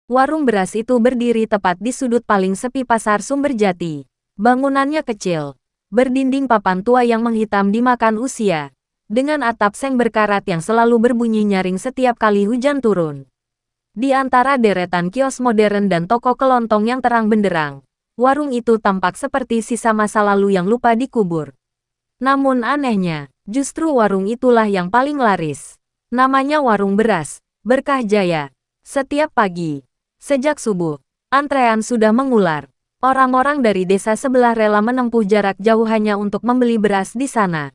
Warung beras itu berdiri tepat di sudut paling sepi pasar Sumberjati. Bangunannya kecil, berdinding papan tua yang menghitam dimakan usia, dengan atap seng berkarat yang selalu berbunyi nyaring setiap kali hujan turun. Di antara deretan kios modern dan toko kelontong yang terang benderang, warung itu tampak seperti sisa masa lalu yang lupa dikubur. Namun anehnya, justru warung itulah yang paling laris. Namanya Warung Beras, Berkah Jaya. Setiap pagi, sejak subuh, antrean sudah mengular. Orang-orang dari desa sebelah rela menempuh jarak jauh hanya untuk membeli beras di sana.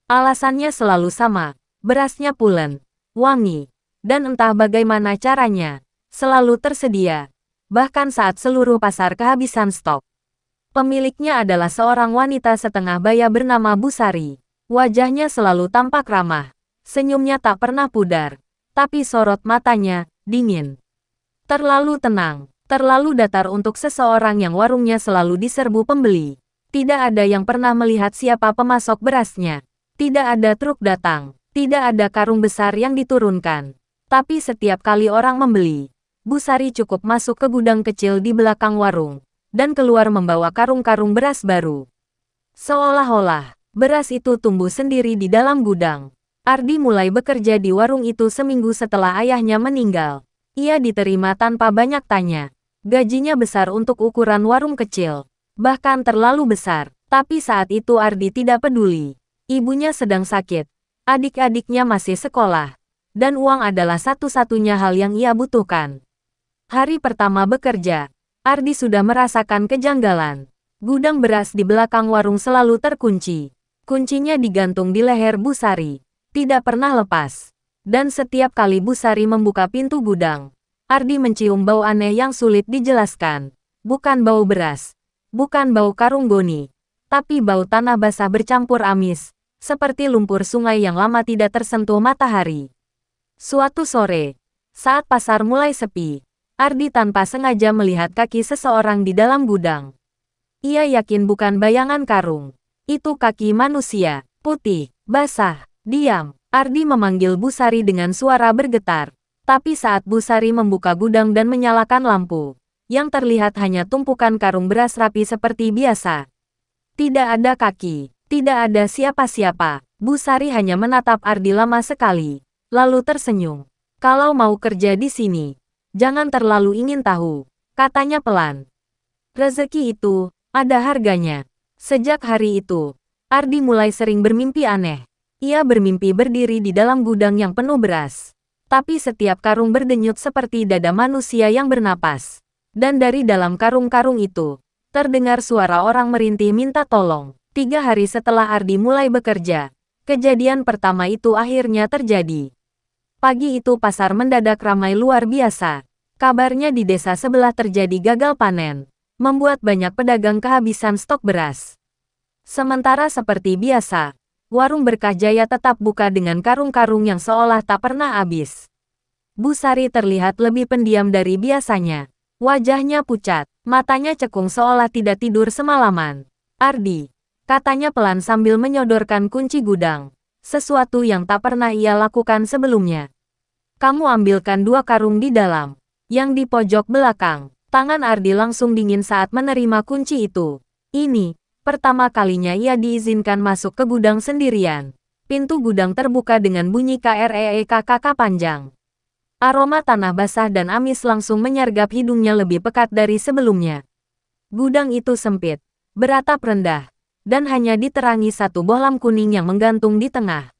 Alasannya selalu sama, berasnya pulen, wangi, dan entah bagaimana caranya, selalu tersedia. Bahkan saat seluruh pasar kehabisan stok. Pemiliknya adalah seorang wanita setengah baya bernama Bu Sari. Wajahnya selalu tampak ramah. Senyumnya tak pernah pudar. Tapi sorot matanya, dingin. Terlalu tenang, terlalu datar untuk seseorang yang warungnya selalu diserbu pembeli. Tidak ada yang pernah melihat siapa pemasok berasnya. Tidak ada truk datang. Tidak ada karung besar yang diturunkan. Tapi setiap kali orang membeli, Bu Sari cukup masuk ke gudang kecil di belakang warung dan keluar membawa karung-karung beras baru. Seolah-olah, beras itu tumbuh sendiri di dalam gudang. Ardi mulai bekerja di warung itu seminggu setelah ayahnya meninggal. Ia diterima tanpa banyak tanya. Gajinya besar untuk ukuran warung kecil. Bahkan terlalu besar. Tapi saat itu Ardi tidak peduli. Ibunya sedang sakit. Adik-adiknya masih sekolah. Dan uang adalah satu-satunya hal yang ia butuhkan. Hari pertama bekerja, Ardi sudah merasakan kejanggalan. Gudang beras di belakang warung selalu terkunci. Kuncinya digantung di leher Bu Sari. Tidak pernah lepas. Dan setiap kali Bu Sari membuka pintu gudang, Ardi mencium bau aneh yang sulit dijelaskan. Bukan bau beras. Bukan bau karung goni. Tapi bau tanah basah bercampur amis. Seperti lumpur sungai yang lama tidak tersentuh matahari. Suatu sore, saat pasar mulai sepi, Ardi tanpa sengaja melihat kaki seseorang di dalam gudang. Ia yakin bukan bayangan karung. Itu kaki manusia, putih, basah, diam. Ardi memanggil Bu Sari dengan suara bergetar. Tapi saat Bu Sari membuka gudang dan menyalakan lampu, yang terlihat hanya tumpukan karung beras rapi seperti biasa. Tidak ada kaki, tidak ada siapa-siapa. Bu Sari hanya menatap Ardi lama sekali, lalu tersenyum. Kalau mau kerja di sini, jangan terlalu ingin tahu, katanya pelan. Rezeki itu, ada harganya. Sejak hari itu, Ardi mulai sering bermimpi aneh. Ia bermimpi berdiri di dalam gudang yang penuh beras. Tapi setiap karung berdenyut seperti dada manusia yang bernapas. Dan dari dalam karung-karung itu, terdengar suara orang merintih minta tolong. 3 hari setelah Ardi mulai bekerja, kejadian pertama itu akhirnya terjadi. Pagi itu pasar mendadak ramai luar biasa. Kabarnya di desa sebelah terjadi gagal panen, membuat banyak pedagang kehabisan stok beras. Sementara seperti biasa, warung Berkah Jaya tetap buka dengan karung-karung yang seolah tak pernah habis. Bu Sari terlihat lebih pendiam dari biasanya. Wajahnya pucat, matanya cekung seolah tidak tidur semalaman. Ardi, katanya pelan sambil menyodorkan kunci gudang. Sesuatu yang tak pernah ia lakukan sebelumnya. Kamu ambilkan 2 karung di dalam. Yang di pojok belakang. Tangan Ardi langsung dingin saat menerima kunci itu. Ini, pertama kalinya ia diizinkan masuk ke gudang sendirian. Pintu gudang terbuka dengan bunyi KREEKKK panjang. Aroma tanah basah dan amis langsung menyergap hidungnya lebih pekat dari sebelumnya. Gudang itu sempit, beratap rendah, dan hanya diterangi satu bohlam kuning yang menggantung di tengah.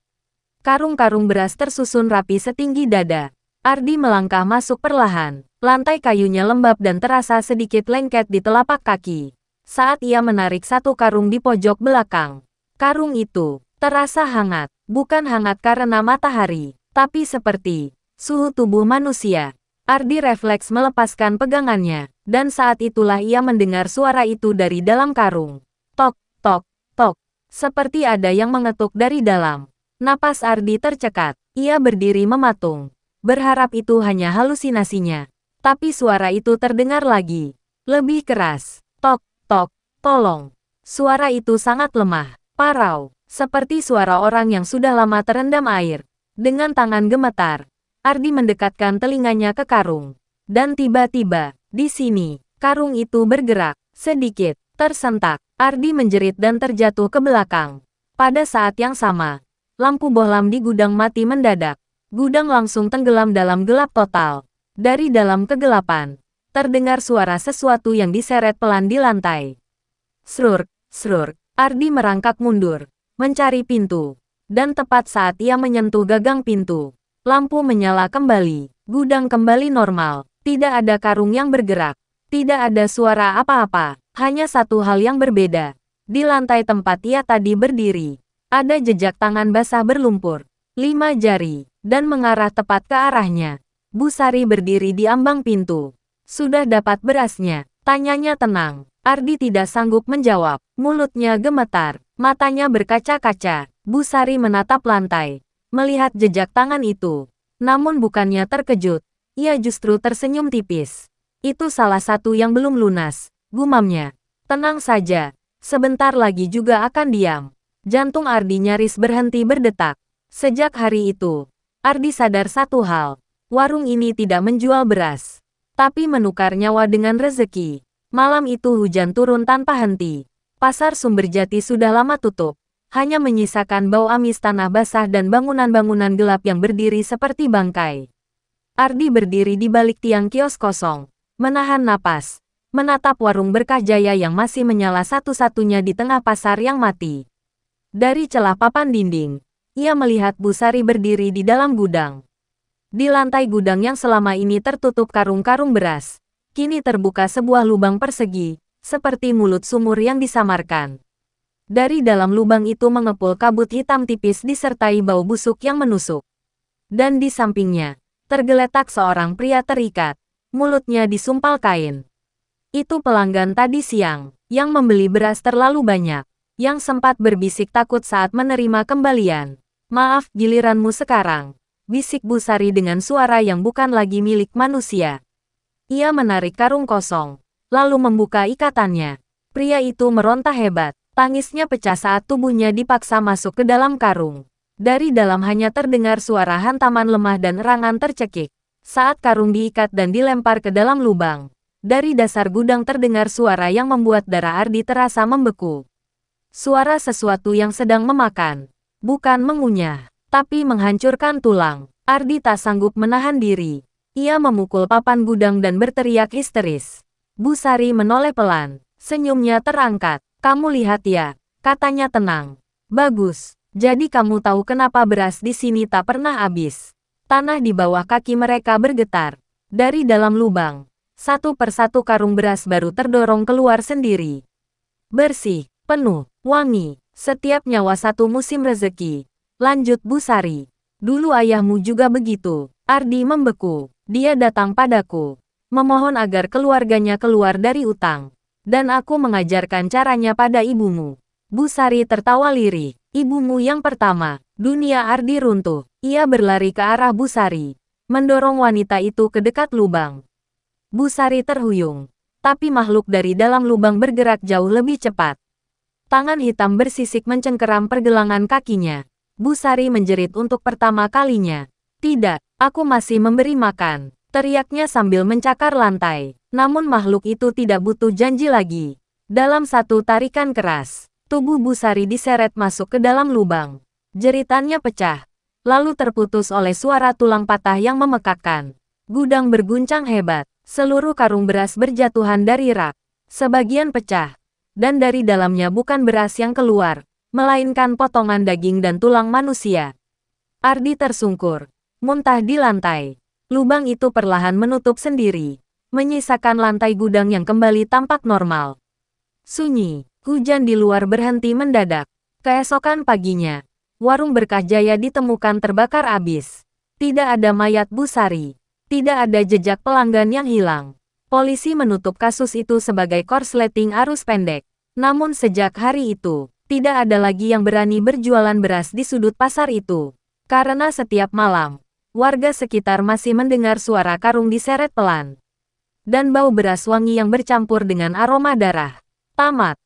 Karung-karung beras tersusun rapi setinggi dada. Ardi melangkah masuk perlahan. Lantai kayunya lembab dan terasa sedikit lengket di telapak kaki. Saat ia menarik satu karung di pojok belakang, karung itu terasa hangat. Bukan hangat karena matahari, tapi seperti suhu tubuh manusia. Ardi refleks melepaskan pegangannya, dan saat itulah ia mendengar suara itu dari dalam karung. Tok, tok, tok. Seperti ada yang mengetuk dari dalam. Napas Ardi tercekat. Ia berdiri mematung, berharap itu hanya halusinasinya. Tapi suara itu terdengar lagi. Lebih keras. Tok, tok, tolong. Suara itu sangat lemah, parau, seperti suara orang yang sudah lama terendam air. Dengan tangan gemetar, Ardi mendekatkan telinganya ke karung. Dan tiba-tiba, di sini, karung itu bergerak, sedikit, tersentak. Ardi menjerit dan terjatuh ke belakang. Pada saat yang sama, lampu bohlam di gudang mati mendadak. Gudang langsung tenggelam dalam gelap total. Dari dalam kegelapan, terdengar suara sesuatu yang diseret pelan di lantai. Srurk, srurk, Ardi merangkak mundur, mencari pintu. Dan tepat saat ia menyentuh gagang pintu, lampu menyala kembali. Gudang kembali normal. Tidak ada karung yang bergerak. Tidak ada suara apa-apa. Hanya satu hal yang berbeda. Di lantai tempat ia tadi berdiri, ada jejak tangan basah berlumpur. 5 jari, dan mengarah tepat ke arahnya. Bu Sari berdiri di ambang pintu. Sudah dapat berasnya? Tanyanya tenang. Ardi tidak sanggup menjawab. Mulutnya gemetar. Matanya berkaca-kaca. Bu Sari menatap lantai, melihat jejak tangan itu. Namun bukannya terkejut. Ia justru tersenyum tipis. Itu salah satu yang belum lunas, gumamnya. Tenang saja, sebentar lagi juga akan diam. Jantung Ardi nyaris berhenti berdetak. Sejak hari itu, Ardi sadar satu hal. Warung ini tidak menjual beras, tapi menukar nyawa dengan rezeki. Malam itu hujan turun tanpa henti. Pasar Sumberjati sudah lama tutup. Hanya menyisakan bau amis tanah basah dan bangunan-bangunan gelap yang berdiri seperti bangkai. Ardi berdiri di balik tiang kios kosong, menahan napas, menatap warung Berkah Jaya yang masih menyala satu-satunya di tengah pasar yang mati. Dari celah papan dinding, ia melihat Bu Sari berdiri di dalam gudang. Di lantai gudang yang selama ini tertutup karung-karung beras, kini terbuka sebuah lubang persegi, seperti mulut sumur yang disamarkan. Dari dalam lubang itu mengepul kabut hitam tipis disertai bau busuk yang menusuk. Dan di sampingnya, tergeletak seorang pria terikat, mulutnya disumpal kain. Itu pelanggan tadi siang, yang membeli beras terlalu banyak, yang sempat berbisik takut saat menerima kembalian. Maaf, giliranmu sekarang, bisik Bu Sari dengan suara yang bukan lagi milik manusia. Ia menarik karung kosong, lalu membuka ikatannya. Pria itu meronta hebat, tangisnya pecah saat tubuhnya dipaksa masuk ke dalam karung. Dari dalam hanya terdengar suara hantaman lemah dan erangan tercekik. Saat karung diikat dan dilempar ke dalam lubang, dari dasar gudang terdengar suara yang membuat darah Ardi terasa membeku. Suara sesuatu yang sedang memakan, bukan mengunyah, tapi menghancurkan tulang. Ardi tak sanggup menahan diri. Ia memukul papan gudang dan berteriak histeris. Bu Sari menoleh pelan, senyumnya terangkat. Kamu lihat ya, katanya tenang. Bagus. Jadi kamu tahu kenapa beras di sini tak pernah habis. Tanah di bawah kaki mereka bergetar. Dari dalam lubang, satu persatu karung beras baru terdorong keluar sendiri. Bersih, penuh, wangi, setiap nyawa satu musim rezeki. Lanjut Bu Sari. Dulu ayahmu juga begitu. Ardi membeku. Dia datang padaku, memohon agar keluarganya keluar dari utang. Dan aku mengajarkan caranya pada ibumu. Bu Sari tertawa lirih. Ibumu yang pertama. Dunia Ardi runtuh. Ia berlari ke arah Bu Sari, mendorong wanita itu ke dekat lubang. Bu Sari terhuyung, tapi makhluk dari dalam lubang bergerak jauh lebih cepat. Tangan hitam bersisik mencengkeram pergelangan kakinya. Bu Sari menjerit untuk pertama kalinya. Tidak, aku masih memberi makan, teriaknya sambil mencakar lantai. Namun makhluk itu tidak butuh janji lagi. Dalam satu tarikan keras, tubuh Bu Sari diseret masuk ke dalam lubang. Jeritannya pecah, lalu terputus oleh suara tulang patah yang memekakkan. Gudang berguncang hebat, seluruh karung beras berjatuhan dari rak. Sebagian pecah, dan dari dalamnya bukan beras yang keluar, melainkan potongan daging dan tulang manusia. Ardi tersungkur, muntah di lantai. Lubang itu perlahan menutup sendiri, menyisakan lantai gudang yang kembali tampak normal. Sunyi, hujan di luar berhenti mendadak. Keesokan paginya, warung Berkah Jaya ditemukan terbakar habis. Tidak ada mayat Bu Sari. Tidak ada jejak pelanggan yang hilang. Polisi menutup kasus itu sebagai korsleting arus pendek. Namun sejak hari itu, tidak ada lagi yang berani berjualan beras di sudut pasar itu. Karena setiap malam, warga sekitar masih mendengar suara karung diseret pelan. Dan bau beras wangi yang bercampur dengan aroma darah. Tamat.